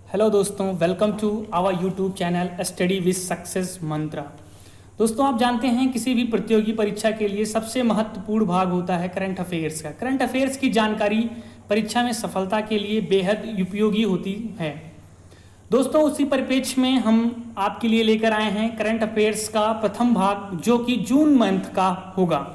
Hello दोस्तों, welcome to our YouTube channel study with success mantra. दोस्तों, आप जानते हैं किसी भी प्रतियोगी परीक्षा के लिए सबसे महत्वपूर्ण भाग होता है करंट अफेयर्स का। करंट अफेयर्स की जानकारी परीक्षा में सफलता के लिए बेहद उपयोगी होती है। दोस्तों, उसी परिप्रेक्ष्य में हम आपके लिए लेकर आए हैं करंट अफेयर्स का प्रथम भाग, जो कि जून मंथ का होगा।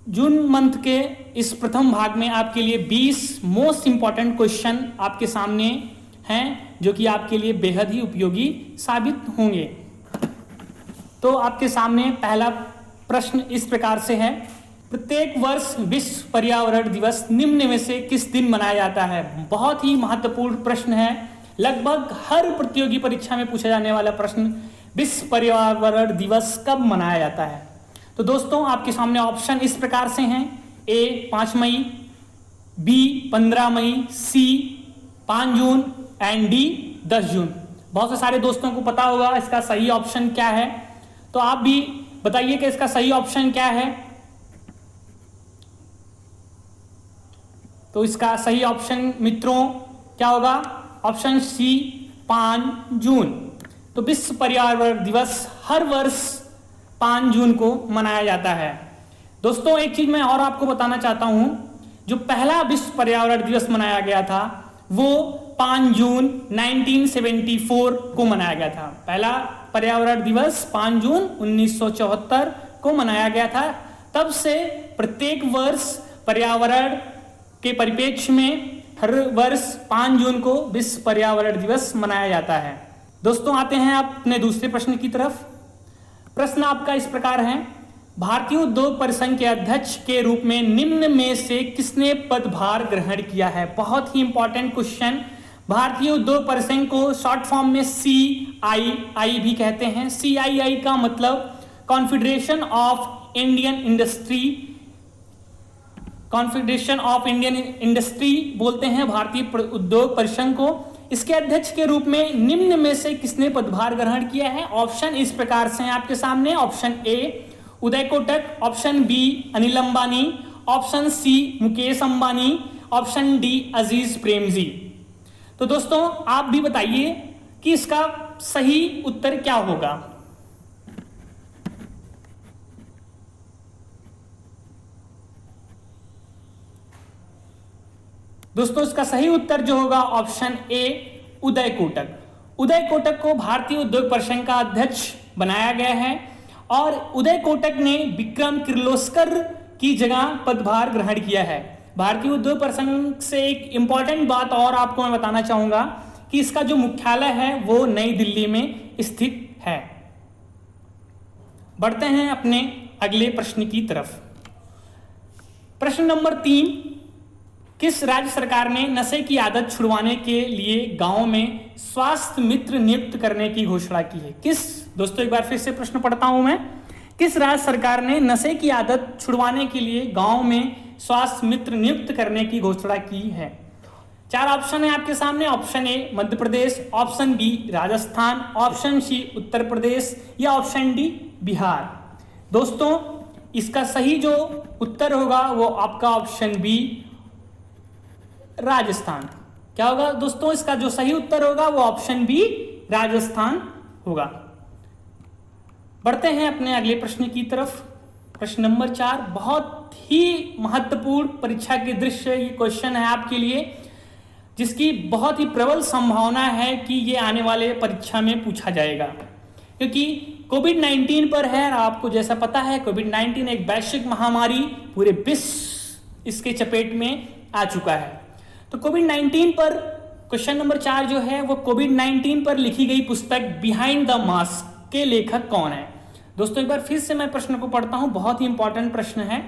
जून मंथ के इस प्रथम भाग में आपके लिए 20 मोस्ट इंपॉर्टेंट क्वेश्चन आपके सामने हैं, जो कि आपके लिए बेहद ही उपयोगी साबित होंगे। तो आपके सामने पहला प्रश्न इस प्रकार से है, प्रत्येक वर्ष विश्व पर्यावरण दिवस निम्न में से किस दिन मनाया जाता है। बहुत ही महत्वपूर्ण प्रश्न है, लगभग हर प्रतियोगी परीक्षा में पूछा जाने वाला प्रश्न, विश्व पर्यावरण दिवस कब मनाया जाता है। तो दोस्तों, आपके सामने ऑप्शन इस प्रकार से हैं, ए 5 मई, बी 15 मई, सी 5 जून एंड डी 10 जून। बहुत से सारे दोस्तों को पता होगा इसका सही ऑप्शन क्या है, तो आप भी बताइए कि इसका सही ऑप्शन क्या है। तो इसका सही ऑप्शन मित्रों क्या होगा? ऑप्शन सी 5 जून। तो विश्व पर्यावरण दिवस हर वर्ष 5 जून को मनाया जाता है। दोस्तों, एक चीज मैं और आपको बताना चाहता हूं, जो पहला विश्व पर्यावरण दिवस मनाया गया था वो 5 जून 1974 को मनाया गया था। पहला पर्यावरण दिवस 5 जून 1974 को मनाया गया था। तब से प्रत्येक वर्ष पर्यावरण के परिप्रेक्ष्य में हर वर्ष 5 जून को विश्व पर्यावरण दिवस मनाया जाता है। दोस्तों, आते हैं अपने दूसरे प्रश्न की तरफ। प्रश्न आपका इस प्रकार है, भारतीय उद्योग परिसंघ के अध्यक्ष के रूप में निम्न में से किसने पदभार ग्रहण किया है। बहुत ही इंपॉर्टेंट क्वेश्चन। भारतीय उद्योग परिसंघ को शॉर्ट फॉर्म में CII भी कहते हैं। CII का मतलब कॉन्फेडरेशन ऑफ इंडियन इंडस्ट्री बोलते हैं भारतीय उद्योग परिसंघ को। इसके अध्यक्ष के रूप में निम्न में से किसने पदभार ग्रहण किया है। ऑप्शन इस प्रकार से हैं आपके सामने। Option A Uday Kotak, option B Anil Ambani, option C Mukesh Ambani, option D Aziz Premji. तो दोस्तों, आप भी बताइए कि इसका सही उत्तर क्या होगा। दोस्तों, इसका सही उत्तर जो होगा ऑप्शन ए उदय कोटक। उदय कोटक को भारतीय उद्योग परिसंघ का अध्यक्ष बनाया गया है और उदय कोटक ने विक्रम किर्लोस्कर की जगह पदभार ग्रहण किया है। भारतीय उद्योग परिसंघ से एक इंपॉर्टेंट बात और आपको मैं बताना चाहूंगा कि इसका जो मुख्यालय है वो नई दिल्ली में स्थित है। बढ़ते हैं अपने अगले प्रश्न की तरफ। प्रश्न नंबर 3, किस राज्य सरकार ने नशे की आदत छुड़वाने के लिए गांव में स्वास्थ्य मित्र नियुक्त करने की घोषणा की है। दोस्तों, एक बार फिर से प्रश्न पढ़ता हूं मैं। किस राज्य सरकार ने नशे की आदत छुड़वाने के लिए गांव में स्वास्थ्य मित्र नियुक्त करने की घोषणा की है। 4 ऑप्शन है आपके सामने। Option A Madhya Pradesh, option B Rajasthan, option C Uttar Pradesh या ऑप्शन डी बिहार। दोस्तों, इसका सही जो उत्तर होगा वो आपका ऑप्शन बी राजस्थान। क्या होगा दोस्तों? इसका जो सही उत्तर होगा वो ऑप्शन बी राजस्थान होगा। बढ़ते हैं अपने अगले प्रश्न की तरफ। प्रश्न नंबर 4, बहुत ही महत्वपूर्ण परीक्षा के दृश्य ये क्वेश्चन है आपके लिए, जिसकी बहुत ही प्रबल संभावना है कि ये आने वाले परीक्षा में पूछा जाएगा, क्योंकि कोविड-19 पर है। आपको जैसा पता है, कोविड-19 एक वैश्विक महामारी, पूरे विश्व इसके चपेट में आ चुका है। तो कोविड-19 पर क्वेश्चन नंबर 4 जो है वो कोविड-19 पर लिखी गई पुस्तक बिहाइंड द मास्क के लेखक कौन है। दोस्तों, एक बार फिर से मैं प्रश्न को पढ़ता हूं, बहुत ही इंपॉर्टेंट प्रश्न है।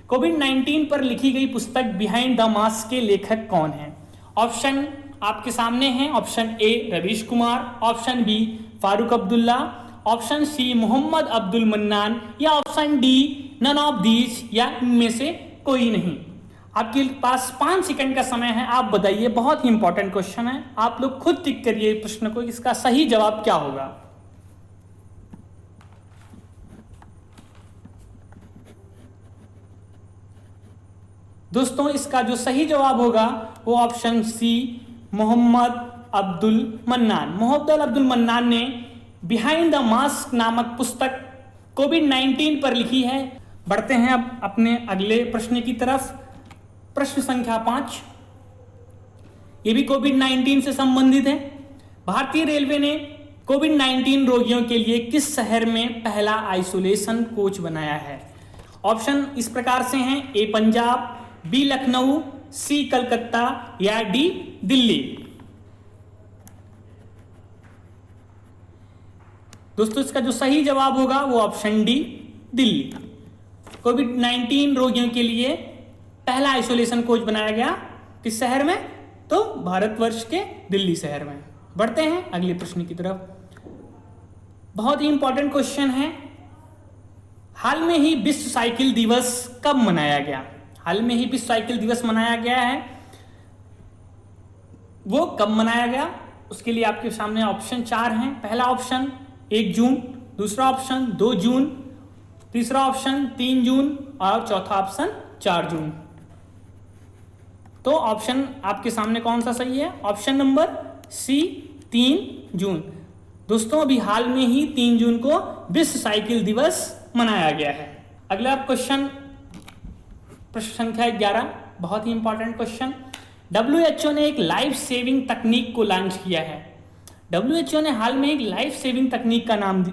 कोविड-19 पर लिखी गई पुस्तक बिहाइंड द मास्क के लेखक कौन है। ऑप्शन आपके सामने हैं। Option A Ravish Kumar, option B Farooq Abdullah, option C Mohammad Abdul Mannan या option D none of these या इनमें से कोई नहीं। आपके पास 5 सेकंड का समय है, आप बताइए। बहुत ही इंपॉर्टेंट क्वेश्चन है, आप लोग खुद टिक करिए प्रश्न को, इसका सही जवाब क्या होगा। दोस्तों, इसका जो सही जवाब होगा वो ऑप्शन सी मोहम्मद अब्दुल मन्नान। मोहब्बत अब्दुल मन्नान ने बिहाइंड द मास्क नामक पुस्तक कोविड-19 पर लिखी है। बढ़ते हैं अब अपने अगले प्रश्न की तरफ। प्रश्न संख्या 5, ये भी कोविड-19 से संबंधित है। भारतीय रेलवे ने कोविड-19 रोगियों के लिए किस शहर में पहला आइसोलेशन कोच बनाया है? ऑप्शन इस प्रकार से हैं, ए पंजाब, बी लखनऊ, सी कलकत्ता या डी दिल्ली। दोस्तों इसका जो सही जवाब होगा वो ऑप्शन डी दिल्ली। कोविड-19 रोगियों के लिए पहला आइसोलेशन कोच बनाया गया किस शहर में? तो भारतवर्ष के दिल्ली शहर में। बढ़ते हैं अगले प्रश्न की तरफ। बहुत ही इंपॉर्टेंट क्वेश्चन है। हाल में ही विश्व साइकिल दिवस कब मनाया गया? हाल में ही विश्व साइकिल दिवस मनाया गया है, वो कब मनाया गया? उसके लिए आपके सामने ऑप्शन 4 हैं। पहला ऑप्शन 1 जून, दूसरा ऑप्शन 2 जून, तीसरा ऑप्शन 3 जून और चौथा ऑप्शन 4 जून। तो ऑप्शन आपके सामने कौन सा सही है? ऑप्शन नंबर सी 3 जून। दोस्तों अभी हाल में ही 3 जून को विश्व साइकिल दिवस मनाया गया है। अगला क्वेश्चन, प्रश्न संख्या 11, बहुत ही इंपॉर्टेंट क्वेश्चन। WHO ने एक लाइफ सेविंग तकनीक को लॉन्च किया है। WHO ने हाल में एक लाइफ सेविंग तकनीक का नाम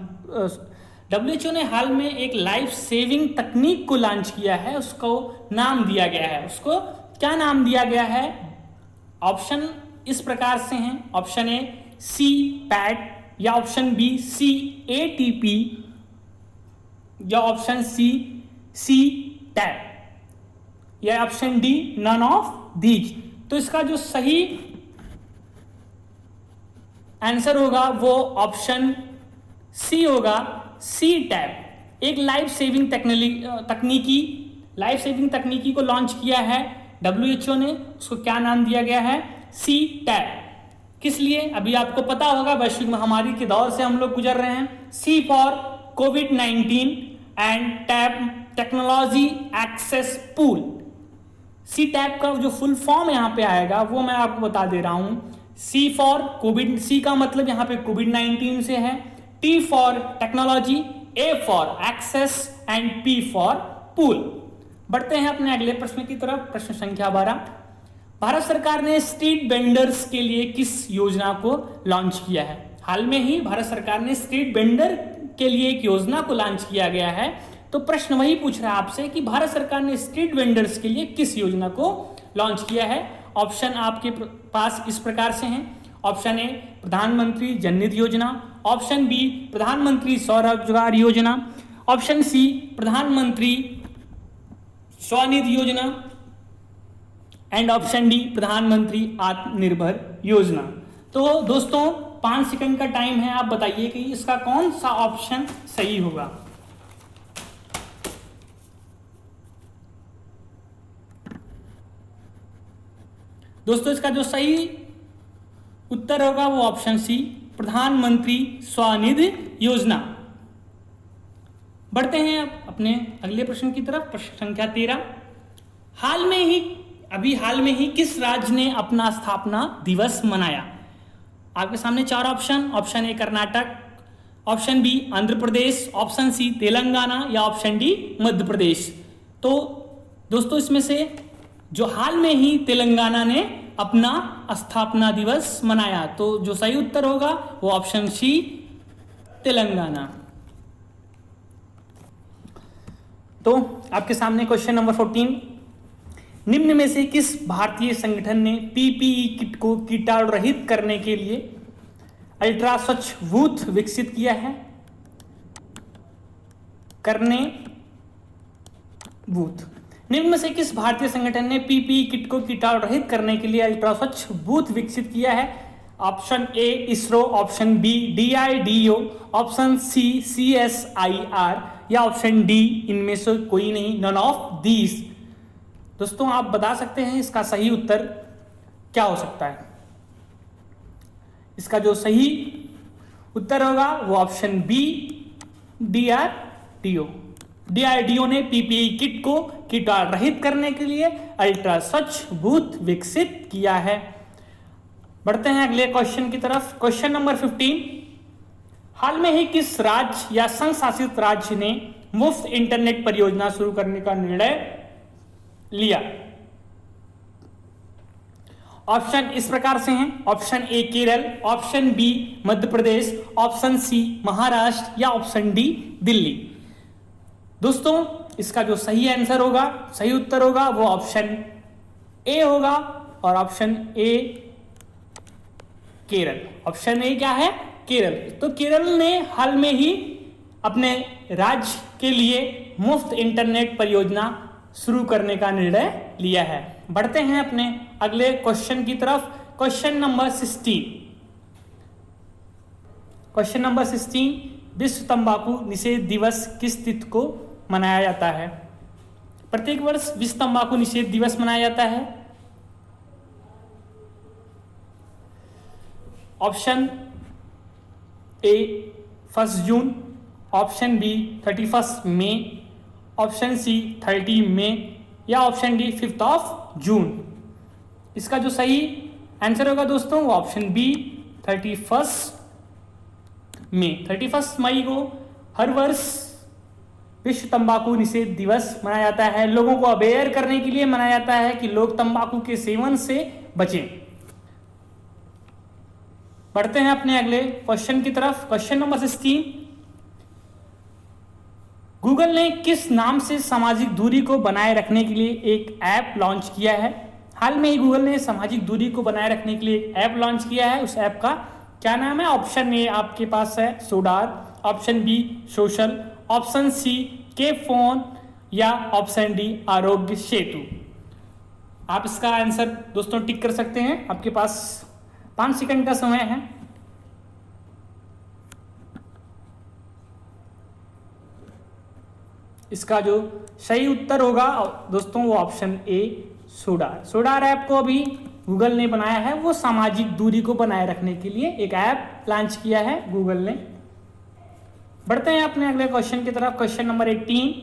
WHO ने हाल में एक लाइफ सेविंग तकनीक को लॉन्च किया है, उसको नाम दिया गया है। उसको क्या नाम दिया गया है? ऑप्शन इस प्रकार से हैं। ऑप्शन ए सी पैट, या ऑप्शन बी CATP, या ऑप्शन सी टैप, या option D none of these. तो इसका जो सही आंसर होगा वो ऑप्शन सी होगा, सी टैप। एक लाइफ सेविंग तकनीकी को लॉन्च किया है WHO ने। उसको क्या नाम दिया गया है? सी टैप। किस लिए? अभी आपको पता होगा वैश्विक महामारी के दौर से हम लोग गुजर रहे हैं। सी फॉर कोविड-19 and TAP technology access pool. C TAP का जो फुल फॉर्म यहाँ पे आएगा वो मैं आपको बता दे रहा हूं। सी फॉर कोविड, सी का मतलब यहाँ पे कोविड-19 से है, T for technology, A for access and P for pool. बढ़ते हैं अपने अगले प्रश्न की तरफ। प्रश्न संख्या 12, भारत सरकार ने स्ट्रीट वेंडर्स के लिए किस योजना को लॉन्च किया है? हाल में ही भारत सरकार ने स्ट्रीट वेंडर के लिए एक योजना को लॉन्च किया गया है। तो प्रश्न वही पूछ रहा है आपसे कि भारत सरकार ने स्ट्रीट वेंडर्स के लिए किस योजना को लॉन्च किया है? ऑप्शन आपके पास इस प्रकार से हैं। ऑप्शन ए प्रधानमंत्री जनधन योजना, ऑप्शन बी प्रधानमंत्री स्वरोजगार योजना, ऑप्शन सी प्रधानमंत्री स्वनिधि योजना एंड ऑप्शन डी प्रधानमंत्री आत्मनिर्भर योजना। तो दोस्तों 5 सेकंड का टाइम है, आप बताइए कि इसका कौन सा ऑप्शन सही होगा। दोस्तों इसका जो सही उत्तर होगा वो ऑप्शन सी प्रधानमंत्री स्वनिधि योजना। बढ़ते हैं अब अपने अगले प्रश्न की तरफ। प्रश्न संख्या 13, हाल में ही किस राज्य ने अपना स्थापना दिवस मनाया? आपके सामने 4 option. Option A Karnataka, option B Andhra Pradesh, option C Telangana या ऑप्शन डी मध्य प्रदेश। तो दोस्तों इसमें से जो हाल में ही तेलंगाना ने अपना स्थापना दिवस मनाया, तो जो सही उत्तर होगा वो ऑप्शन सी तेलंगाना। तो आपके सामने क्वेश्चन नंबर 14, निम्न में से किस भारतीय संगठन ने PPE किट को कीटाणु रहित करने के लिए अल्ट्रा स्वच्छ बूथ विकसित किया है? निम्न में से किस भारतीय संगठन ने PPE किट को कीटाणु रहित करने के लिए अल्ट्रा स्वच्छ बूथ विकसित किया है? Option A ISRO, option B DRDO, option C CSIR या ऑप्शन डी इनमें से कोई नहीं, नन ऑफ दीज। दोस्तों आप बता सकते हैं इसका सही उत्तर क्या हो सकता है? इसका जो सही उत्तर होगा वो ऑप्शन बी DRDO ने PPE किट को कीटाणु रहित करने के लिए अल्ट्रा स्वच्छ बूथ विकसित किया है। बढ़ते हैं अगले क्वेश्चन की तरफ। क्वेश्चन नंबर 15, हाल में ही किस राज्य या संघ शासित राज्य ने मुफ्त इंटरनेट परियोजना शुरू करने का निर्णय लिया? ऑप्शन इस प्रकार से हैं। Option A Kerala, option B Madhya Pradesh, option C Maharashtra या ऑप्शन डी दिल्ली। दोस्तों इसका जो सही आंसर होगा, सही उत्तर होगा वो ऑप्शन ए होगा और option A Kerala. Option A क्या है? केरल। तो केरल ने हाल में ही अपने राज्य के लिए मुफ्त इंटरनेट परियोजना शुरू करने का निर्णय लिया है। बढ़ते हैं अपने अगले क्वेश्चन की तरफ। क्वेश्चन नंबर 16, क्वेश्चन नंबर 16, विश्व तंबाकू निषेध दिवस किस तिथि को मनाया जाता है? प्रत्येक वर्ष विश्व तंबाकू निषेध दिवस मनाया जाता है। ऑप्शन ए 1 जून, ऑप्शन बी 31 मई, ऑप्शन सी 30 मई या ऑप्शन डी 5 जून। इसका जो सही आंसर होगा दोस्तों वो ऑप्शन बी 31 मई। 31 मई को हर वर्ष विश्व तंबाकू निषेध दिवस मनाया जाता है। लोगों को अवेयर करने के लिए मनाया जाता है कि लोग तंबाकू के सेवन से बचें। बढ़ते हैं अपने अगले क्वेश्चन की तरफ। क्वेश्चन नंबर 16, गूगल ने किस नाम से सामाजिक दूरी को बनाए रखने के लिए एक ऐप लॉन्च किया है? हाल में ही गूगल ने सामाजिक दूरी को बनाए रखने के लिए एक ऐप लॉन्च किया है। उस ऐप का क्या नाम है? ऑप्शन ए आपके पास है SODAR, option B social, option C के फोन या ऑप्शन डी आरोग्य सेतु। आप इसका आंसर दोस्तों टिक कर सकते हैं। आपके पास 5 सेकंड का समय है। इसका जो सही उत्तर होगा दोस्तों वो option A SODAR. SODAR app को अभी गूगल ने बनाया है। वो सामाजिक दूरी को बनाए रखने के लिए एक ऐप लॉन्च किया है गूगल ने। बढ़ते हैं अपने अगले क्वेश्चन की तरफ। क्वेश्चन नंबर 18,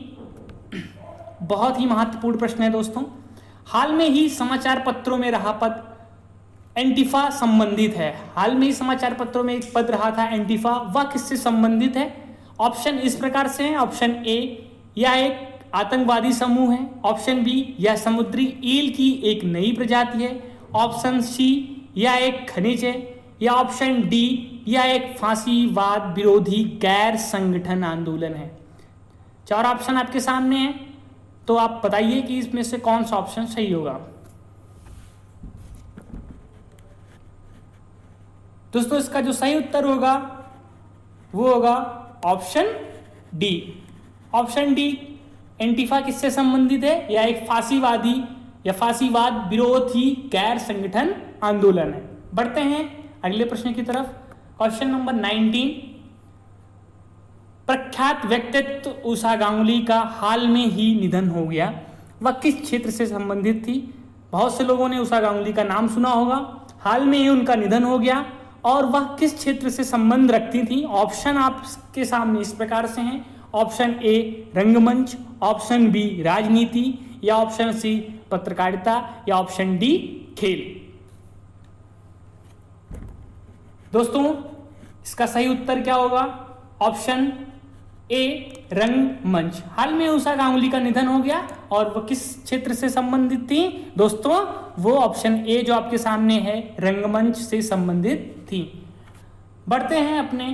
बहुत ही महत्वपूर्ण प्रश्न है दोस्तों। हाल में ही समाचार पत्रों में रहा पद एंटीफा संबंधित है। हाल में ही समाचार पत्रों में एक पद रहा था एंटीफा, वह किससे संबंधित है? ऑप्शन इस प्रकार से है। ऑप्शन ए यह एक आतंकवादी समूह है, ऑप्शन बी यह समुद्री ईल की एक नई प्रजाति है, ऑप्शन सी यह एक खनिज है या ऑप्शन डी यह एक फांसीवाद विरोधी गैर संगठन आंदोलन है। 4 ऑप्शन आपके सामने हैं, तो आप बताइए कि इसमें से कौन सा ऑप्शन सही होगा। दोस्तों इसका जो सही उत्तर होगा वो होगा option D. Option D Antifa किससे संबंधित है? यह एक फांसीवादी या फांसीवाद विरोधी गैर संगठन आंदोलन है। बढ़ते हैं अगले प्रश्न की तरफ। क्वेश्चन नंबर 19, प्रख्यात व्यक्तित्व उषा गांगुली का हाल में ही निधन हो गया, वह किस क्षेत्र से संबंधित थी? बहुत से लोगों ने उषा गांगुली का नाम सुना होगा। हाल में ही उनका निधन हो गया और वह किस क्षेत्र से संबंध रखती थी? ऑप्शन आपके सामने इस प्रकार से हैं। ऑप्शन ए रंगमंच, ऑप्शन बी राजनीति या ऑप्शन सी पत्रकारिता या ऑप्शन डी खेल। दोस्तों इसका सही उत्तर क्या होगा? ऑप्शन ए रंगमंच। हाल में उषा गांगुली का निधन हो गया और वह किस क्षेत्र से संबंधित थी? दोस्तों वो ऑप्शन ए जो आपके सामने है रंगमंच से संबंधित थी। बढ़ते हैं अपने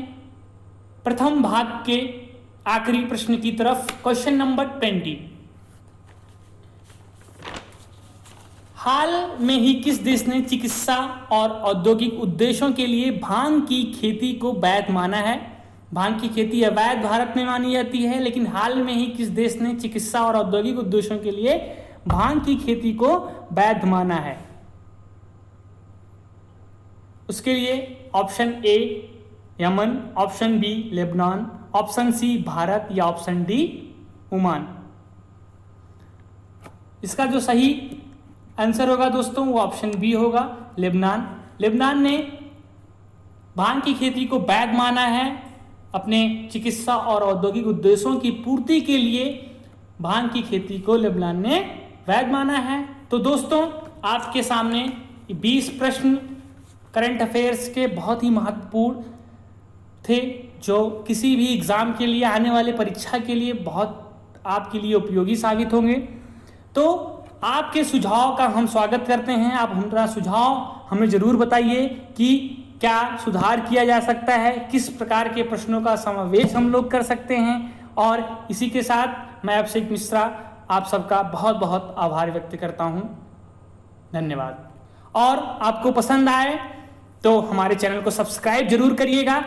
प्रथम भाग के आखिरी प्रश्न की तरफ। क्वेश्चन नंबर 20, हाल में ही किस देश ने चिकित्सा और औद्योगिक उद्देश्यों के लिए भांग की खेती को वैध माना है? भांग की खेती अवैध भारत में मानी जाती है, लेकिन हाल में ही किस देश ने चिकित्सा और औद्योगिक उद्देश्यों के लिए भांग की खेती को वैध माना है? उसके लिए option A Yemen, option B Lebanon, option C Bharat या ऑप्शन डी ओमान। इसका जो सही आंसर होगा दोस्तों वो ऑप्शन बी होगा लेबनान। लेबनान ने भांग की खेती को वैध माना है। अपने चिकित्सा और औद्योगिक उद्देश्यों की पूर्ति के लिए भांग की खेती को लेबनान ने वैध माना है। तो दोस्तों आपके सामने 20 प्रश्न करंट अफेयर्स के बहुत ही महत्वपूर्ण थे, जो किसी भी एग्ज़ाम के लिए, आने वाले परीक्षा के लिए बहुत आपके लिए उपयोगी साबित होंगे। तो आपके सुझाव का हम स्वागत करते हैं। आप हमारा सुझाव हमें ज़रूर बताइए कि क्या सुधार किया जा सकता है, किस प्रकार के प्रश्नों का समावेश हम लोग कर सकते हैं। और इसी के साथ मैं अभिषेक मिश्रा आप सबका बहुत बहुत आभार व्यक्त करता हूँ। धन्यवाद। और आपको पसंद आए तो हमारे चैनल को सब्सक्राइब जरूर करिएगा